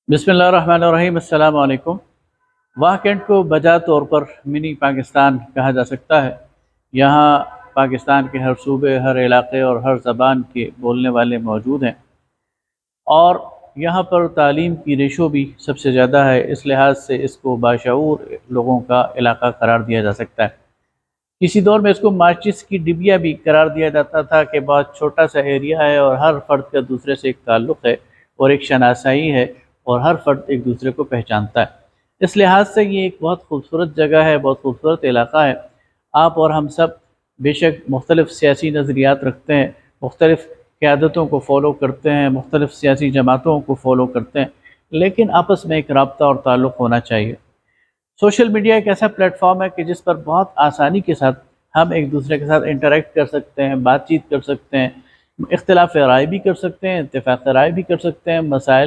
बिस्मिल्लाहिर्रहमानिर्रहीम। अस्सलाम वालेकुम। वाह कैंट को बजा तौर पर मिनी पाकिस्तान कहा जा सकता है। यहाँ पाकिस्तान के हर सूबे, हर इलाके और हर ज़बान के बोलने वाले मौजूद हैं, और यहाँ पर तालीम की रेशो भी सबसे ज़्यादा है। इस लिहाज से इसको बाशऊर लोगों का इलाका करार दिया जा सकता है। किसी दौर में इसको माचिस की डिबिया भी करार दिया जाता था कि बहुत छोटा सा एरिया है और हर फ़र्द का दूसरे से एक ताल्लुक़ है और एक शनासाई है, और हर फ़र्द एक दूसरे को पहचानता है। इस लिहाज से ये एक बहुत खूबसूरत जगह है, बहुत खूबसूरत इलाका है। आप और हम सब बेशक मुख्तलिफ़ सियासी नज़रियात रखते हैं, मुख्तलिफ़ क़यादतों को फ़ॉलो करते हैं, मुख्तलिफ़ सियासी जमातों को फ़ॉलो करते हैं, लेकिन आपस में एक राब्ता और ताल्लुक़ होना चाहिए। सोशल मीडिया एक ऐसा प्लेटफॉर्म है कि जिस पर बहुत आसानी के साथ हम एक दूसरे के साथ इंटरेक्ट कर सकते हैं, बातचीत कर सकते हैं, इख्तिलाफ़ राय भी कर सकते हैं, इत्तेफ़ाक़ राय भी कर सकते हैं, मसाइल